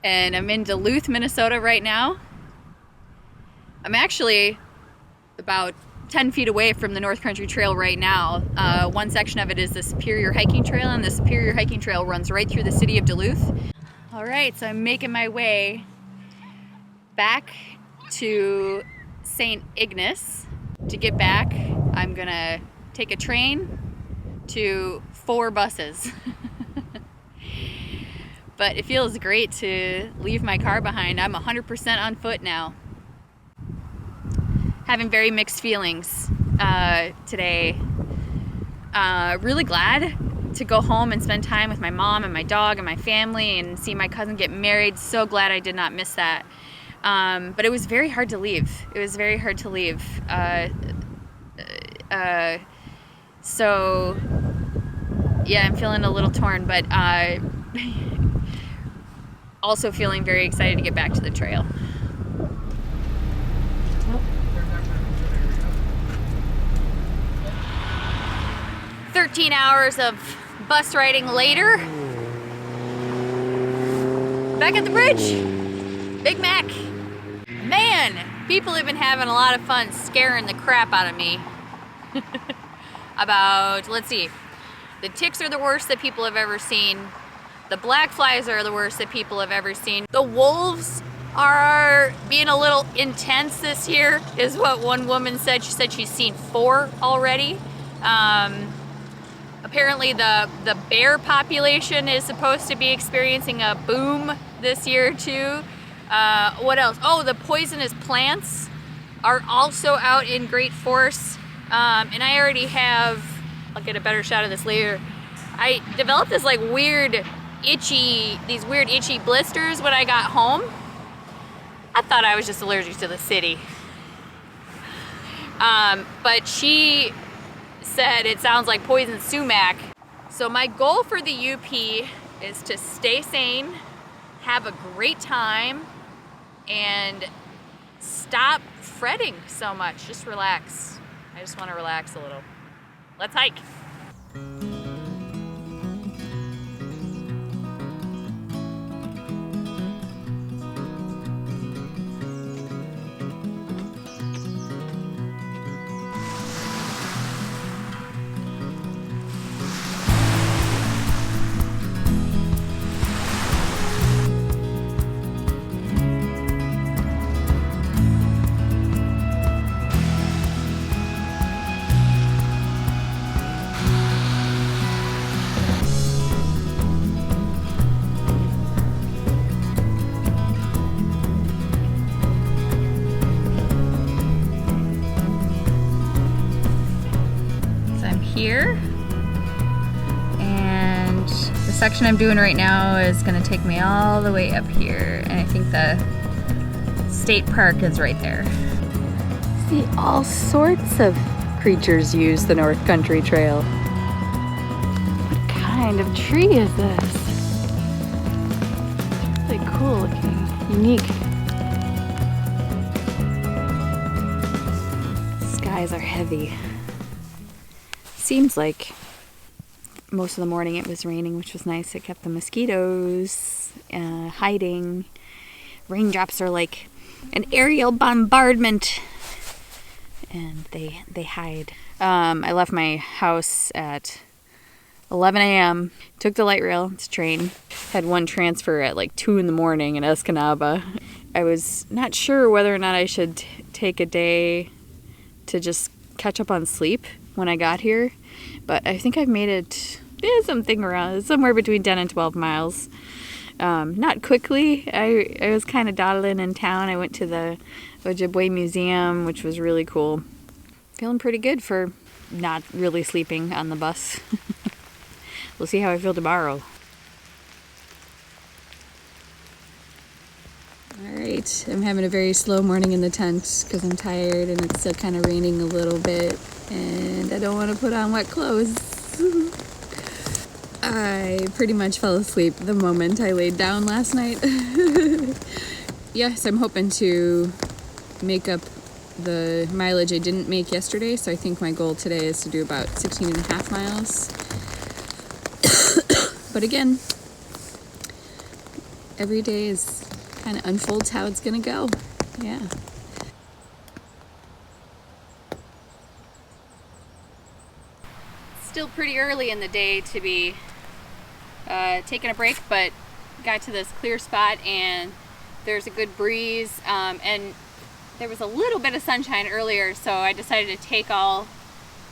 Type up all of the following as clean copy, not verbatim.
and I'm in Duluth, Minnesota right now. I'm actually about 10 feet away from the North Country Trail right now. One section of it is the Superior Hiking Trail, and the Superior Hiking Trail runs right through the city of Duluth. All right, so I'm making my way back to St. Ignace. To get back, I'm gonna take a train to 4 buses. But it feels great to leave my car behind. I'm 100% on foot now. Having very mixed feelings today. Really glad to go home and spend time with my mom and my dog and my family and see my cousin get married. So glad I did not miss that. But it was very hard to leave. It was very hard to leave. So yeah, I'm feeling a little torn, but also feeling very excited to get back to the trail. 13 hours of bus riding later. Back at the bridge. Big Mac. Man, people have been having a lot of fun scaring the crap out of me. About, let's see, the ticks are the worst that people have ever seen. The black flies are the worst that people have ever seen. The wolves are being a little intense this year, is what one woman said. She said she's seen 4 already. Apparently the bear population is supposed to be experiencing a boom this year too. What else? Oh, the poisonous plants are also out in great force. And I already have, I'll get a better shot of this later. I developed this like weird itchy blisters when I got home. I thought I was just allergic to the city. But she said it sounds like poison sumac. So my goal for the UP is to stay sane, have a great time, and stop fretting so much. Just relax. I just want to relax a little. Let's hike. Here, and the section I'm doing right now is going to take me all the way up here, and I think the state park is right there. See, all sorts of creatures use the North Country Trail. What kind of tree is this? Really cool looking, unique. Skies are heavy. Seems like most of the morning it was raining, which was nice. It kept the mosquitoes hiding. Raindrops are like an aerial bombardment, and they hide. I left my house at 11 a.m. Took the light rail to train. Had one transfer at like 2 in the morning in Escanaba. I was not sure whether or not I should take a day to just catch up on sleep when I got here, but I think I've made it something around somewhere between 10 and 12 miles. Not quickly. I was kind of dawdling in town. I went to the Ojibwe Museum, which was really cool. Feeling pretty good for not really sleeping on the bus. We'll see how I feel tomorrow. Alright, I'm having a very slow morning in the tent because I'm tired and it's still kind of raining a little bit and I don't want to put on wet clothes. I pretty much fell asleep the moment I laid down last night. Yes, I'm hoping to make up the mileage I didn't make yesterday, so I think my goal today is to do about 16 and a half miles. But again, every day is kind of unfolds how it's gonna go. Yeah. Still pretty early in the day to be taking a break, but got to this clear spot and there's a good breeze, and there was a little bit of sunshine earlier, so I decided to take all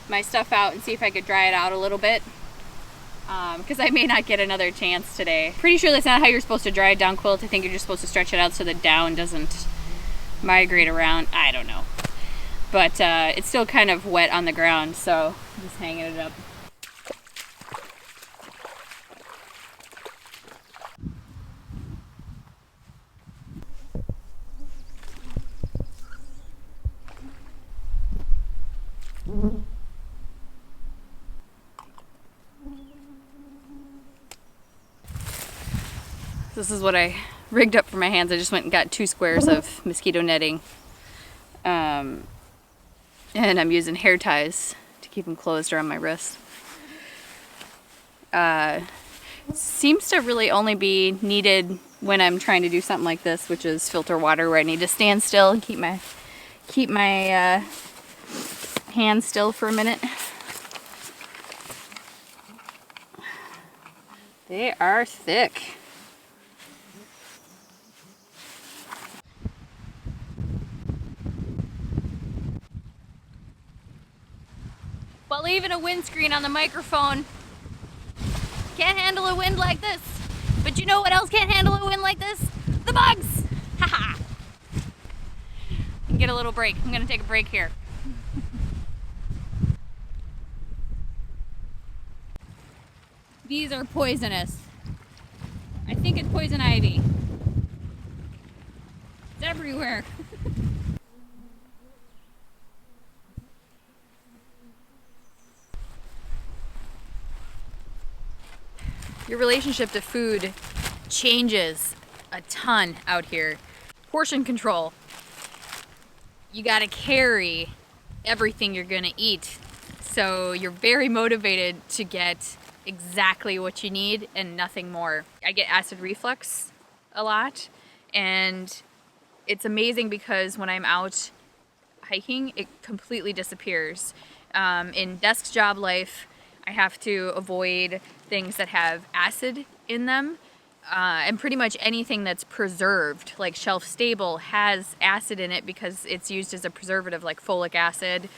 my stuff out and see if I could dry it out a little bit, because I may not get another chance today. Pretty sure that's not how you're supposed to dry a down quilt. I think you're just supposed to stretch it out so the down doesn't migrate around. I don't know. But it's still kind of wet on the ground, so I'm just hanging it up. This is what I rigged up for my hands. I just went and got 2 squares of mosquito netting. And I'm using hair ties to keep them closed around my wrist. Seems to really only be needed when I'm trying to do something like this, which is filter water, where I need to stand still and keep my hands still for a minute. They are thick. While leaving a windscreen on the microphone. Can't handle a wind like this. But you know what else can't handle a wind like this? The bugs! Haha! Get a little break. I'm gonna take a break here. These are poisonous. I think it's poison ivy. It's everywhere. Your relationship to food changes a ton out here. Portion control. You gotta carry everything you're gonna eat. So you're very motivated to get exactly what you need and nothing more. I get acid reflux a lot, and it's amazing because when I'm out hiking, it completely disappears. In desk job life, I have to avoid things that have acid in them, and pretty much anything that's preserved, like shelf stable, has acid in it because it's used as a preservative, like folic acid,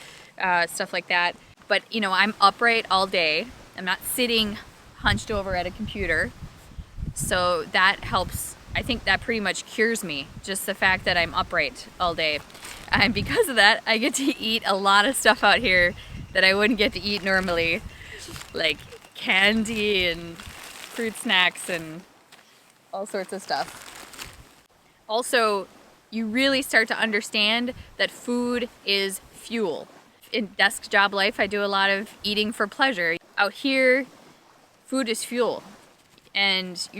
stuff like that. But you know, I'm upright all day. I'm not sitting hunched over at a computer, so that helps. I think that pretty much cures me, just the fact that I'm upright all day. And because of that, I get to eat a lot of stuff out here that I wouldn't get to eat normally, like candy and fruit snacks and all sorts of stuff. Also, you really start to understand that food is fuel. In desk job life, I do a lot of eating for pleasure. Out here, food is fuel. And I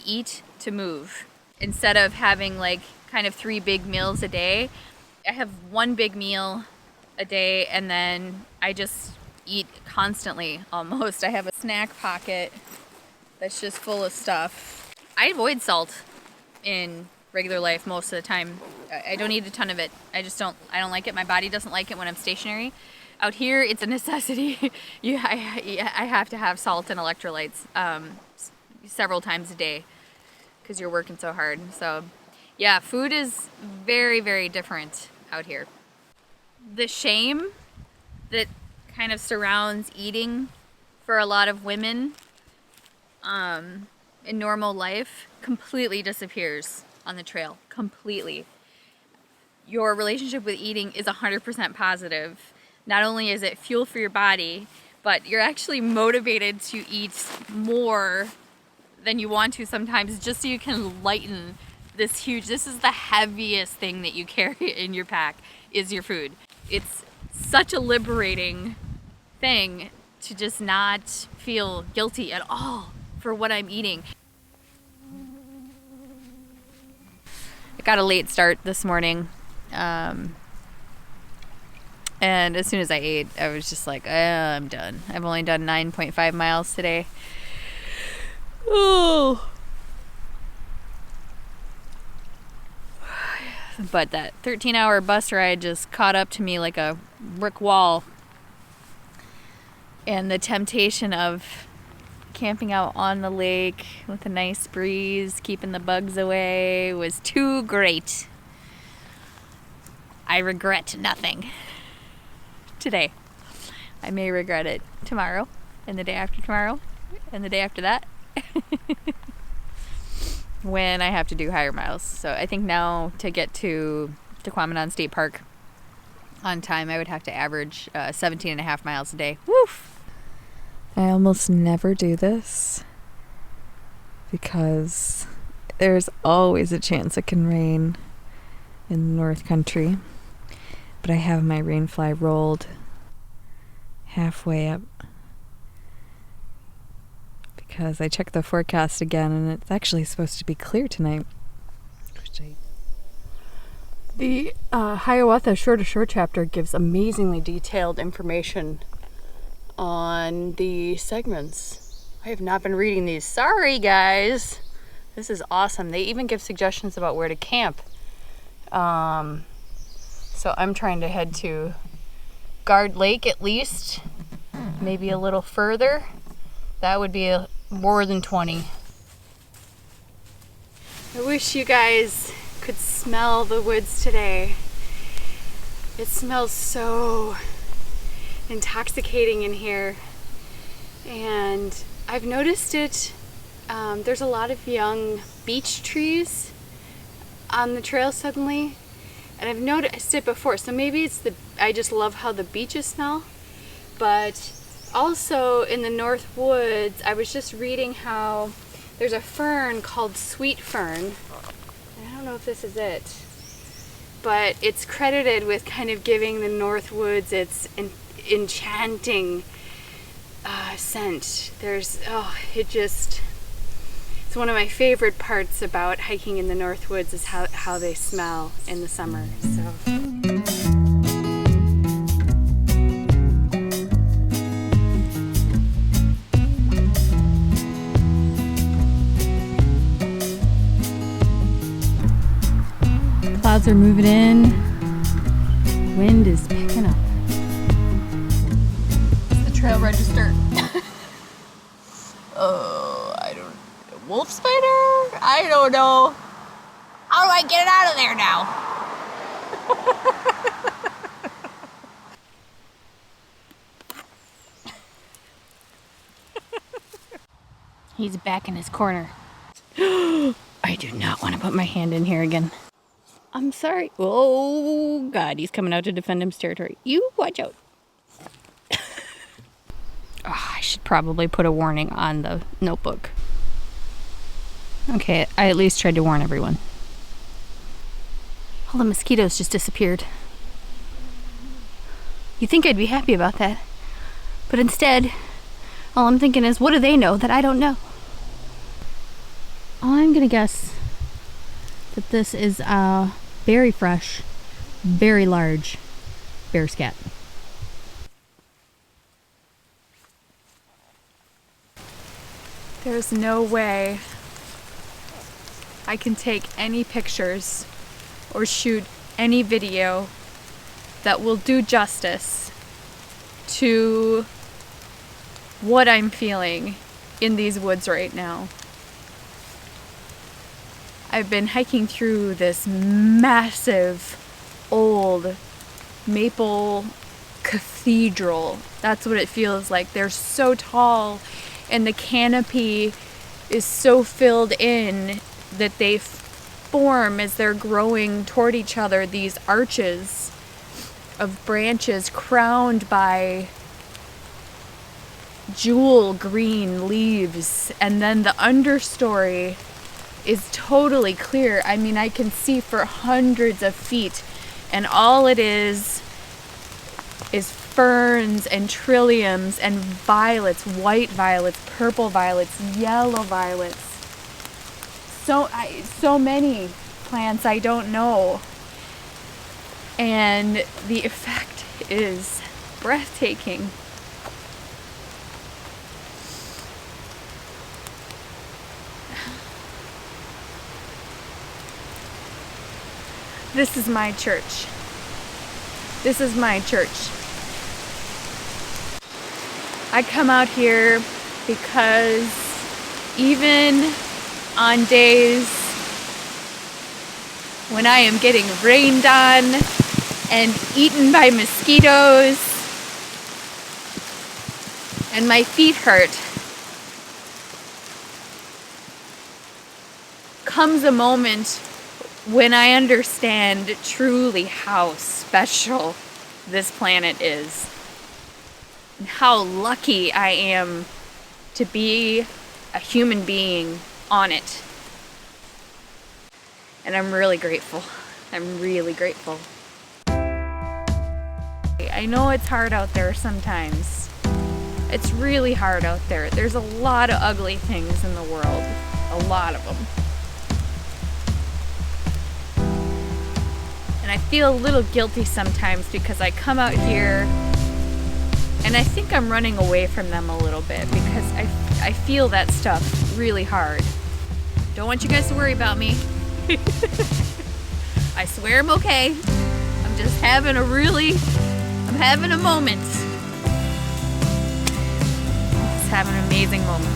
eat to move. Instead of having like kind of 3 big meals a day, I have 1 big meal a day, and then I just eat constantly almost. I have a snack pocket that's just full of stuff. I avoid salt in regular life most of the time. I don't eat a ton of it. I don't like it. My body doesn't like it when I'm stationary. Out here, it's a necessity. I have to have salt and electrolytes several times a day because you're working so hard. So yeah, food is very, very different out here. The shame that kind of surrounds eating for a lot of women in normal life completely disappears on the trail. Completely. Your relationship with eating is 100% positive. Not only is it fuel for your body, but you're actually motivated to eat more than you want to sometimes, just so you can lighten this is the heaviest thing that you carry in your pack, is your food. It's such a liberating thing to just not feel guilty at all for what I'm eating. I got a late start this morning, and as soon as I ate, I was just like, I'm done. I've only done 9.5 miles today. Oh. But that 13-hour bus ride just caught up to me like a brick wall. And the temptation of camping out on the lake with a nice breeze, keeping the bugs away, was too great. I regret nothing today. I may regret it tomorrow, and the day after tomorrow, and the day after that. When I have to do higher miles. So I think now to get to Tahquamenon State Park on time, I would have to average 17 and a half miles a day. Woof! I almost never do this because there's always a chance it can rain in the North Country. But I have my rain fly rolled halfway up because I checked the forecast again and it's actually supposed to be clear tonight. The Hiawatha Shore to Shore chapter gives amazingly detailed information on the segments. I have not been reading these. Sorry, guys. This is awesome. They even give suggestions about where to camp. So I'm trying to head to Guard Lake at least, maybe a little further. That would be more than 20. I wish you guys could smell the woods today. It smells so intoxicating in here, and I've noticed it. There's a lot of young beech trees on the trail suddenly, and I've noticed it before, so maybe it's I just love how the beeches smell. But also in the North Woods, I was just reading how there's a fern called sweet fern. I don't know if this is it, but it's credited with kind of giving the North Woods its enchanting scent. It's one of my favorite parts about hiking in the North Woods is how they smell in the summer. So. Clouds are moving in. Wind is picking up. The trail register. Wolf spider? I don't know. How do I get it out of there now? He's back in his corner. I do not want to put my hand in here again. I'm sorry. Oh, God, he's coming out to defend his territory. You watch out. I should probably put a warning on the notebook. Okay, I at least tried to warn everyone. All the mosquitoes just disappeared. You'd think I'd be happy about that. But instead, all I'm thinking is, what do they know that I don't know? I'm gonna guess that this is a very fresh, very large bear scat. There's no way I can take any pictures or shoot any video that will do justice to what I'm feeling in these woods right now. I've been hiking through this massive old maple cathedral. That's what it feels like. They're so tall and the canopy is so filled in that they form, as they're growing toward each other, these arches of branches crowned by jewel green leaves, and then the understory is totally clear. I mean, I can see for hundreds of feet, and all it is ferns and trilliums and violets, white violets, purple violets, yellow violets. So many plants I don't know. And the effect is breathtaking. This is my church. This is my church. I come out here because even on days when I am getting rained on and eaten by mosquitoes and my feet hurt, comes a moment when I understand truly how special this planet is. And how lucky I am to be a human being on it. And I'm really grateful. I'm really grateful. I know it's hard out there sometimes. It's really hard out there. There's a lot of ugly things in the world. A lot of them. And I feel a little guilty sometimes because I come out here and I think I'm running away from them a little bit because I feel that stuff really hard. Don't want you guys to worry about me. I swear I'm okay. I'm just having I'm having a moment. Just having an amazing moment.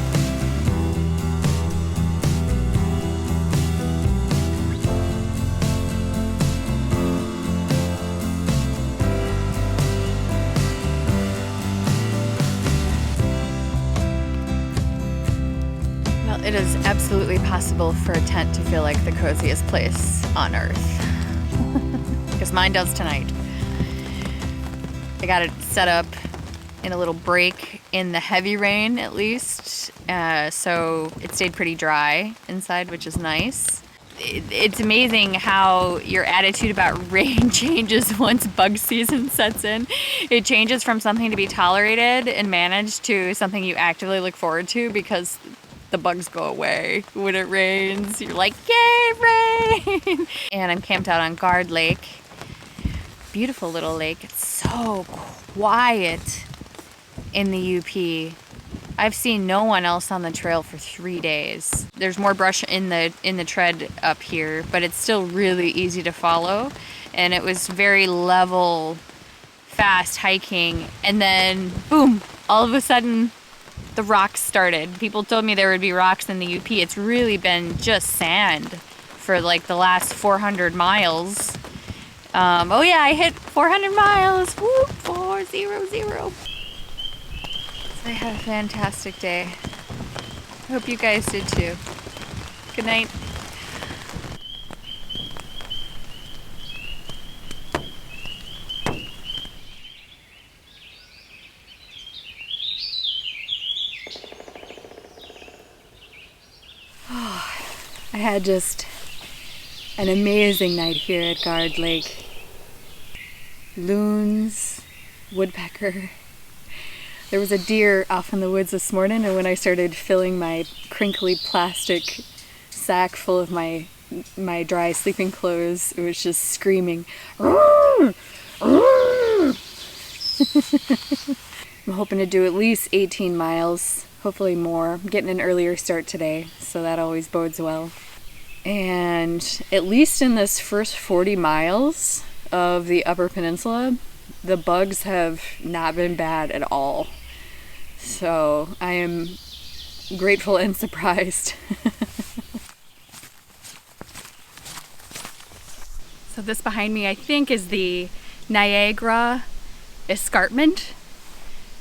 It is absolutely possible for a tent to feel like the coziest place on earth. Because mine does tonight. I got it set up in a little break in the heavy rain at least. So it stayed pretty dry inside, which is nice. It's amazing how your attitude about rain changes once bug season sets in. It changes from something to be tolerated and managed to something you actively look forward to because the bugs go away when it rains. You're like, yay, rain! And I'm camped out on Guard Lake. Beautiful little lake. It's so quiet in the UP. I've seen no one else on the trail for 3 days. There's more brush in the tread up here, but it's still really easy to follow. And it was very level, fast hiking. And then, boom, all of a sudden, the rocks started. People told me there would be rocks in the UP. It's really been just sand for like the last 400 miles. Oh yeah, I hit 400 miles. Woo, 400. So I had a fantastic day. I hope you guys did too. Good night. I had just an amazing night here at Guard Lake. Loons, woodpecker. There was a deer off in the woods this morning, and when I started filling my crinkly plastic sack full of my dry sleeping clothes, it was just screaming. I'm hoping to do at least 18 miles, hopefully more. I'm getting an earlier start today, so that always bodes well. And at least in this first 40 miles of the Upper Peninsula, the bugs have not been bad at all. So I am grateful and surprised. So this behind me, I think, is the Niagara Escarpment.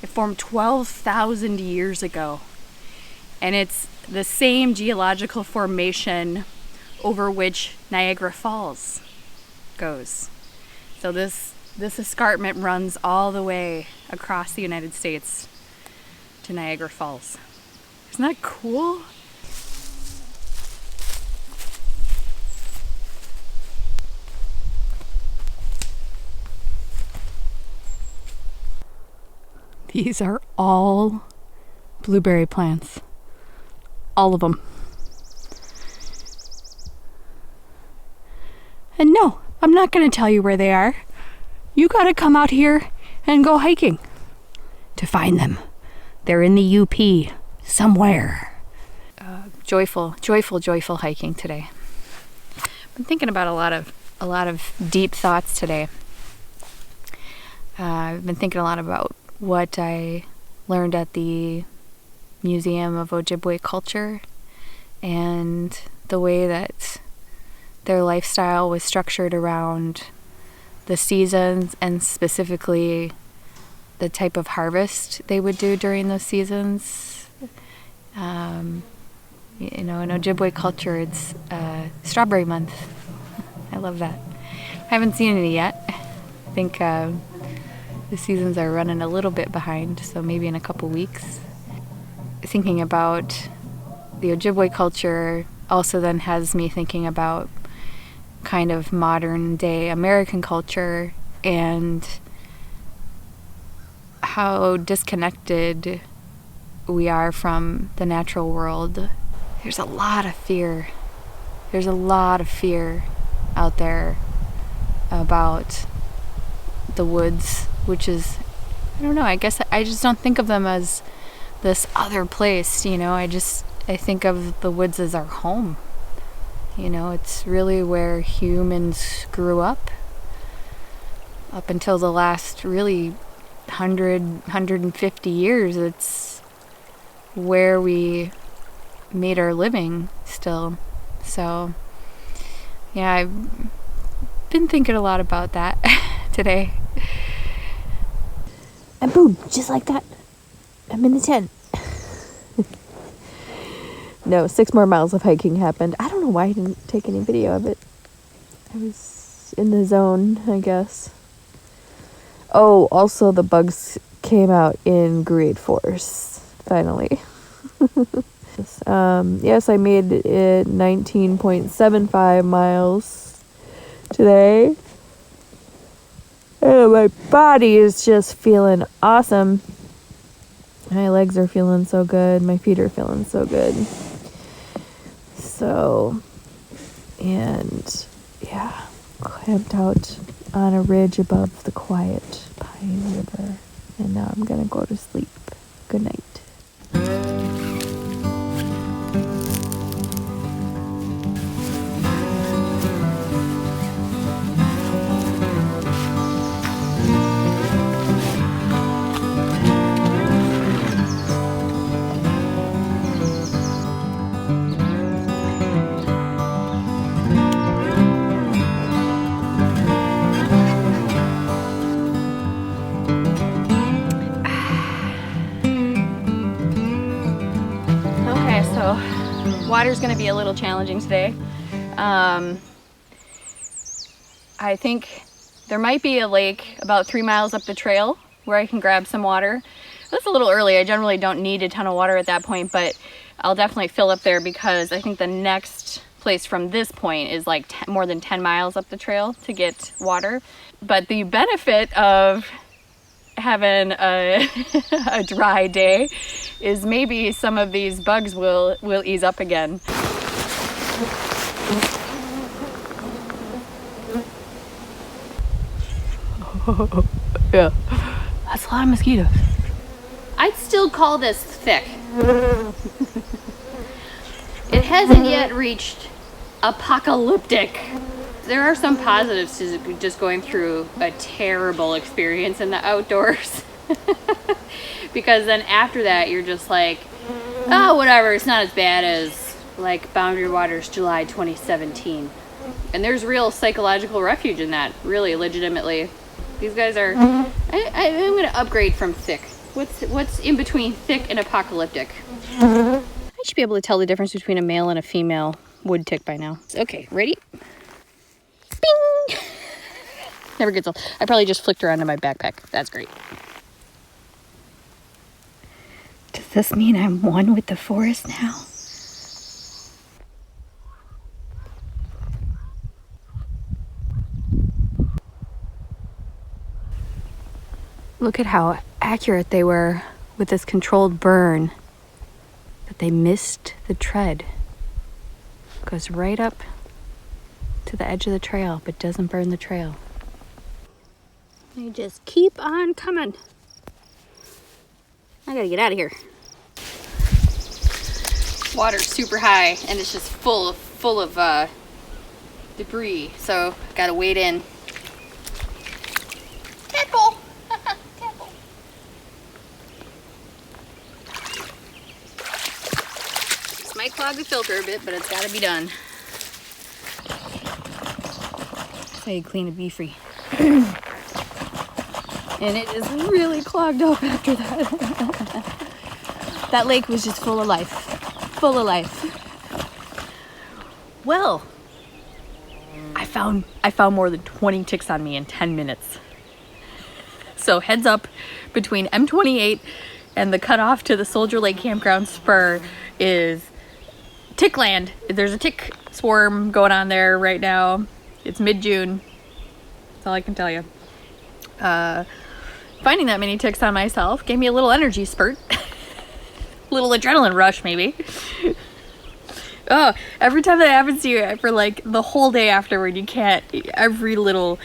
It formed 12,000 years ago. And it's the same geological formation over which Niagara Falls goes. So this escarpment runs all the way across the United States to Niagara Falls. Isn't that cool? These are all blueberry plants. All of them. And no, I'm not going to tell you where they are. You got to come out here and go hiking to find them. They're in the UP somewhere. Joyful hiking today. I'm thinking about a lot of a lot of deep thoughts today. I've been thinking a lot about what I learned at the Museum of Ojibwe Culture and the way that their lifestyle was structured around the seasons and specifically the type of harvest they would do during those seasons. In Ojibwe culture, it's strawberry month. I love that. I haven't seen any yet. I think the seasons are running a little bit behind, so maybe in a couple weeks. Thinking about the Ojibwe culture also then has me thinking about kind of modern day American culture and how disconnected we are from the natural world. There's a lot of fear. There's a lot of fear out there about the woods, which is, I don't know, I guess I just don't think of them as this other place, I think of the woods as our home. It's really where humans grew up until the last really 150 years. It's where we made our living still. So yeah, I've been thinking a lot about that today. And boom, just like that, I'm in the tent. No, 6 more miles of hiking happened. I don't know why I didn't take any video of it. I was in the zone, I guess. Oh, also the bugs came out in great force, finally. Yes, I made it 19.75 miles today. And my body is just feeling awesome. My legs are feeling so good. My feet are feeling so good. So, and yeah, camped out on a ridge above the quiet Pine River. And now I'm gonna go to sleep. Good night. Water's going to be a little challenging today. I think there might be a lake about 3 miles up the trail where I can grab some water. That's a little early. I generally don't need a ton of water at that point, but I'll definitely fill up there because I think the next place from this point is like more than 10 miles up the trail to get water. But the benefit of having a dry day is maybe some of these bugs will ease up again. Yeah, that's a lot of mosquitoes. I'd still call this thick. It hasn't yet reached apocalyptic. There are some positives to just going through a terrible experience in the outdoors. Because then after that, you're just like, oh, whatever, it's not as bad as like Boundary Waters July 2017. And there's real psychological refuge in that, really, legitimately. These guys are, I'm going to upgrade from thick. What's in between thick and apocalyptic? I should be able to tell the difference between a male and a female wood tick by now. Okay, ready? Bing! Never gets old. I probably just flicked her onto my backpack. That's great. Does this mean I'm one with the forest now? Look at how accurate they were with this controlled burn. But they missed the tread. Goes right up to the edge of the trail, but doesn't burn the trail. They just keep on coming. I gotta get out of here. Water's super high, and it's just full of debris. So gotta wade in. Tadpole! Tadpole. This might clog the filter a bit, but it's gotta be done. That's how you clean a beefree. And it is really clogged up after that. That lake was just full of life. Full of life. Well, I found more than 20 ticks on me in 10 minutes. So heads up, between M28 and the cutoff to the Soldier Lake Campground Spur is tick land. There's a tick swarm going on there right now. It's mid-June. That's all I can tell you. Finding that many ticks on myself gave me a little energy spurt. A little adrenaline rush, maybe. Oh, every time that happens to you for like the whole day afterward, you can't, every little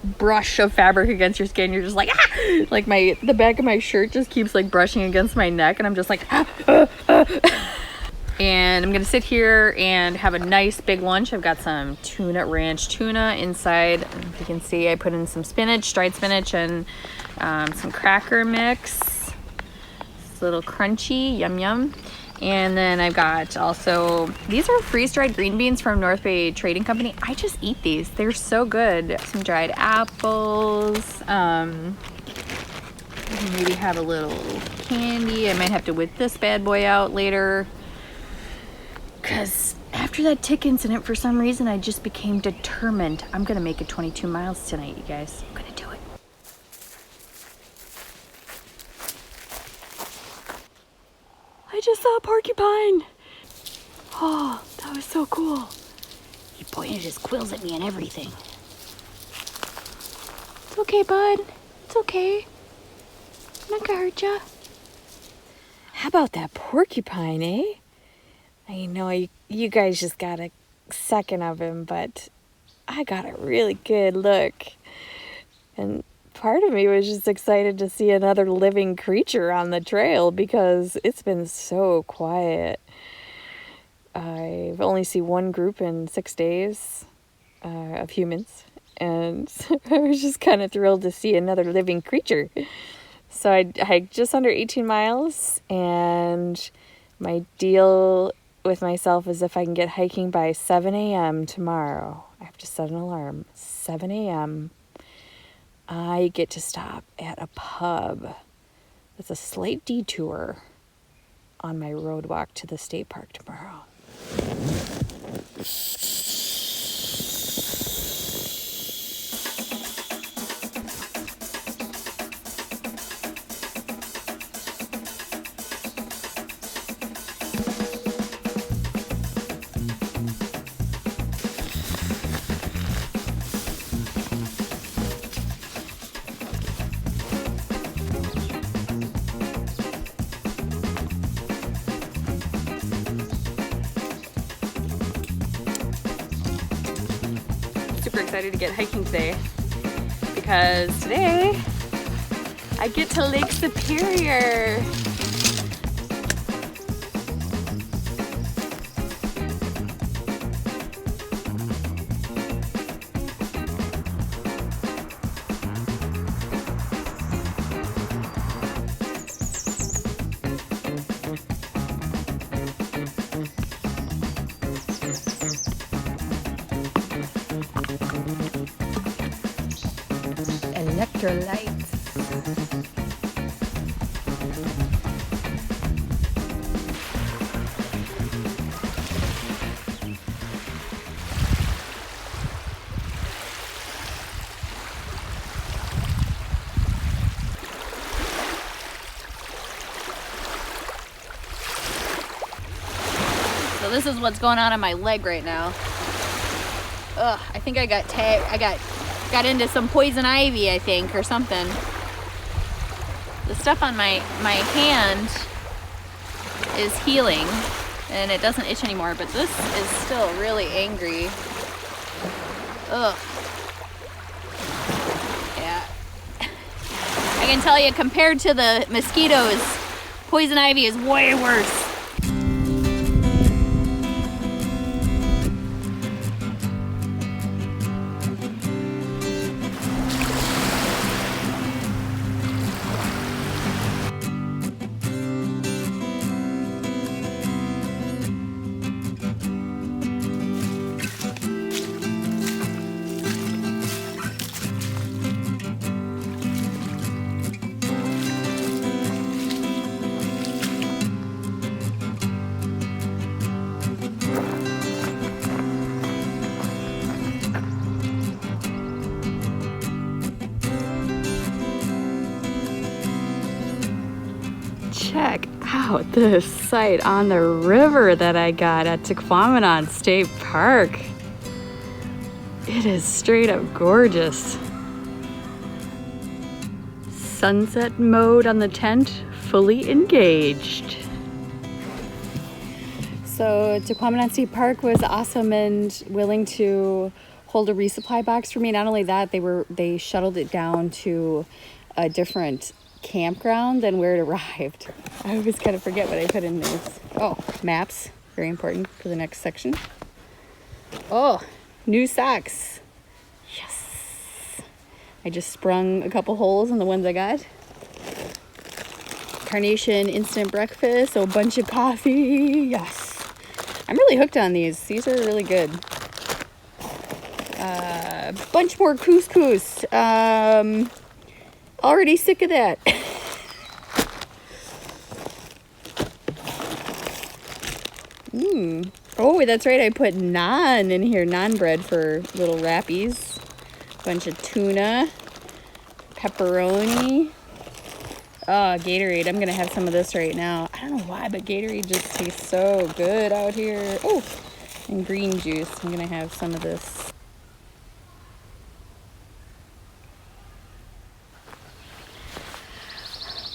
brush of fabric against your skin, you're just like, ah! Like the back of my shirt just keeps like brushing against my neck, and I'm just like, And I'm gonna sit here and have a nice big lunch. I've got some ranch tuna inside. If you can see, I put in some spinach, dried spinach, and some cracker mix. It's a little crunchy, yum yum. And then I've got also, these are freeze-dried green beans from North Bay Trading Company. I just eat these, they're so good. Some dried apples, maybe have a little candy. I might have to whip this bad boy out later. Because after that tick incident, for some reason, I just became determined. I'm gonna make it 22 miles tonight, you guys. I'm gonna do it. I just saw a porcupine. Oh, that was so cool. He pointed his quills at me and everything. It's okay, bud. It's okay. I'm not gonna hurt ya. How about that porcupine, eh? I know you guys just got a second of him, but I got a really good look. And part of me was just excited to see another living creature on the trail because it's been so quiet. I've only seen one group in 6 days of humans, and I was just kind of thrilled to see another living creature. So I hiked just under 18 miles, and my deal with myself is if I can get hiking by 7 a.m. tomorrow, I have to set an alarm. 7 a.m. I get to stop at a pub. It's a slight detour on my road walk to the state park tomorrow. Super excited to get hiking today because today I get to Lake Superior. Electrolytes. So this is what's going on my leg right now. Ugh, I think I got tagged. Got into some poison ivy, I think, or something. The stuff on my hand is healing and it doesn't itch anymore, but this is still really angry. Ugh. Yeah. I can tell you, compared to the mosquitoes, poison ivy is way worse. out this site on the river that I got at Tahquamenon State Park. It is straight up gorgeous. Sunset mode on the tent, fully engaged. So Tahquamenon State Park was awesome and willing to hold a resupply box for me. Not only that, they shuttled it down to a different campground than where it arrived. I always kind of forget what I put in this. Oh, maps, very important for the next section. Oh, new socks. Yes. I just sprung a couple holes in the ones I got. Carnation instant breakfast, a bunch of coffee. Yes. I'm really hooked on these. These are really good. Bunch more couscous. Already sick of that. Oh, that's right. I put naan in here. Naan bread for little wrappies. Bunch of tuna. Pepperoni. Oh, Gatorade. I'm going to have some of this right now. I don't know why, but Gatorade just tastes so good out here. Oh, and green juice. I'm going to have some of this.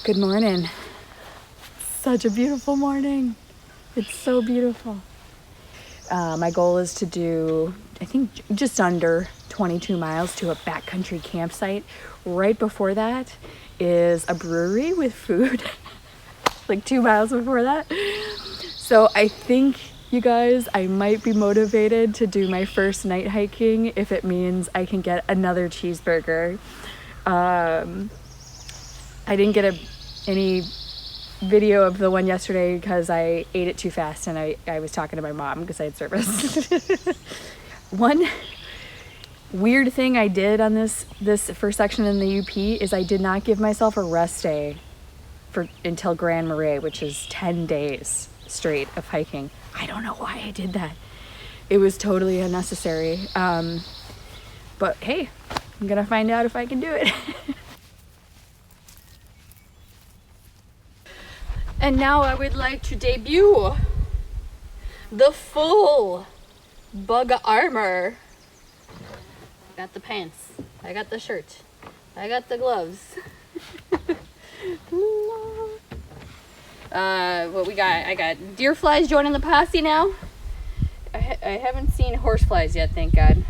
Good morning. Such a beautiful morning. It's so beautiful. My goal is to do, I think, just under 22 miles to a backcountry campsite. Right before that is a brewery with food. Like 2 miles before that. So I think, you guys, I might be motivated to do my first night hiking if it means I can get another cheeseburger. I didn't get any video of the one yesterday because I ate it too fast and I was talking to my mom because I had service. One weird thing I did on this first section in the UP is I did not give myself a rest day until Grand Marais, which is 10 days straight of hiking. I don't know why I did that. It was totally unnecessary. But hey, I'm gonna find out if I can do it. And now I would like to debut the full bug armor. I got the pants, I got the shirt, I got the gloves. What we got? I got deer flies joining the posse now. I haven't seen horse flies yet, thank God.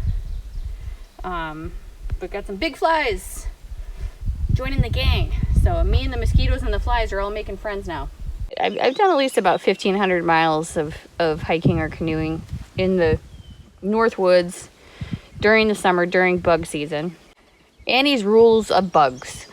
But got some big flies joining the gang. So me and the mosquitoes and the flies are all making friends now. I've done at least about 1,500 miles of hiking or canoeing in the North Woods during the summer, during bug season. Annie's rules of bugs.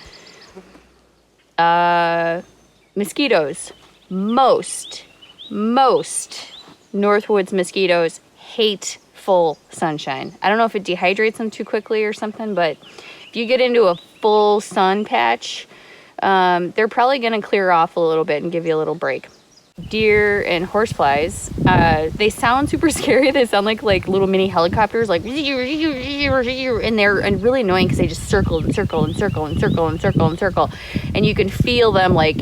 Mosquitoes. Most Northwoods mosquitoes hate full sunshine. I don't know if it dehydrates them too quickly or something, but if you get into a full sun patch, they're probably going to clear off a little bit and give you a little break. Deer and horseflies, they sound super scary. They sound like little mini helicopters, like, and they're really annoying because they just circle and circle and circle and circle and circle and circle, and you can feel them like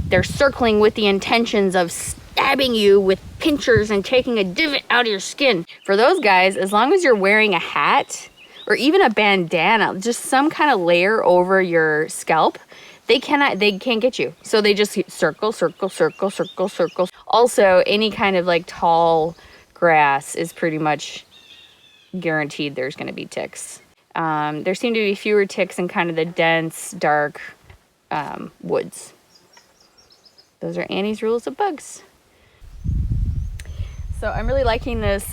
they're circling with the intentions of stabbing you with pinchers and taking a divot out of your skin. For those guys, as long as you're wearing a hat or even a bandana, just some kind of layer over your scalp, they can't get you. So they just circle, circle, circle, circle, circle. Also, any kind of tall grass is pretty much guaranteed there's going to be ticks. There seem to be fewer ticks in kind of the dense, dark woods. Those are Annie's rules of bugs. So I'm really liking this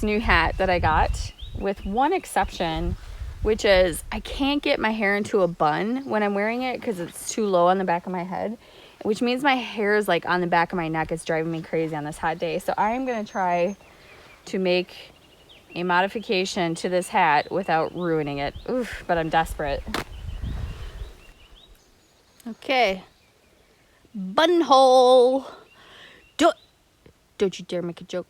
new hat that I got, with one exception, which is I can't get my hair into a bun when I'm wearing it because it's too low on the back of my head, which means my hair is on the back of my neck. It's driving me crazy on this hot day. So I'm going to try to make a modification to this hat without ruining it. Oof, but I'm desperate. Okay. Buttonhole. Don't you dare make a joke.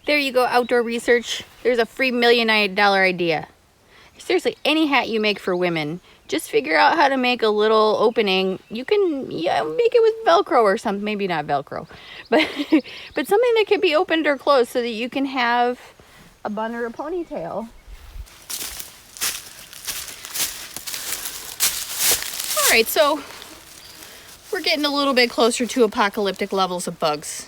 There you go, outdoor research. There's a free $1 million idea. seriously, any hat you make for women, just figure out how to make a little opening. You can make it with Velcro or something. Maybe not Velcro, but but something that can be opened or closed so that you can have a bun or a ponytail. All right, so we're getting a little bit closer to apocalyptic levels of bugs.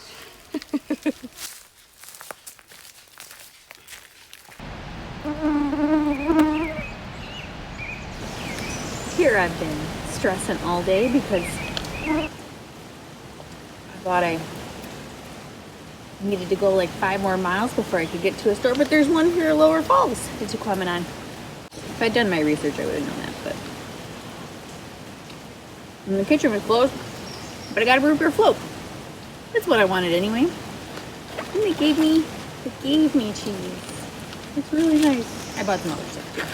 Here I've been stressing all day because I thought I needed to go like 5 more miles before I could get to a store, but there's one here in Lower Falls at Tahquamenon. If I'd done my research, I would have known that, but and the kitchen was closed, but I got a root beer float. That's what I wanted anyway. And they gave me cheese. It's really nice. I bought some other stuff too.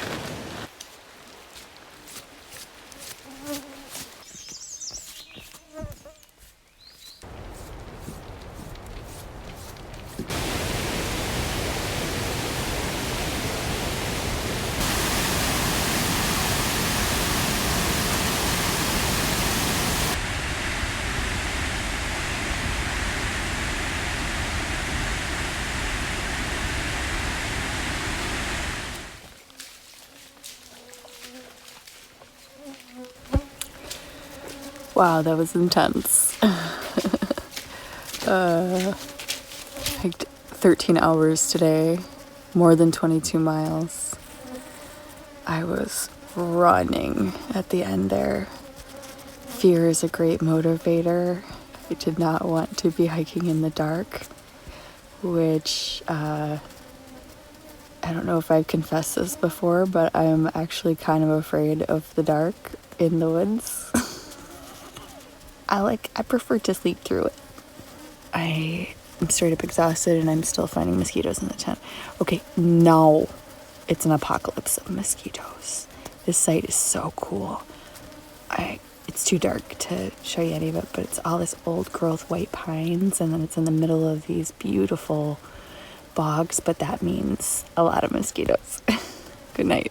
Wow, that was intense. Hiked 13 hours today, more than 22 miles. I was running at the end there. Fear is a great motivator. I did not want to be hiking in the dark, which I don't know if I've confessed this before, but I'm actually kind of afraid of the dark in the woods. I prefer to sleep through it. I am straight up exhausted and I'm still finding mosquitoes in the tent. Okay, no, it's an apocalypse of mosquitoes. This site is so cool. It's too dark to show you any of it, but it's all this old growth white pines, and then it's in the middle of these beautiful bogs, but that means a lot of mosquitoes. Good night.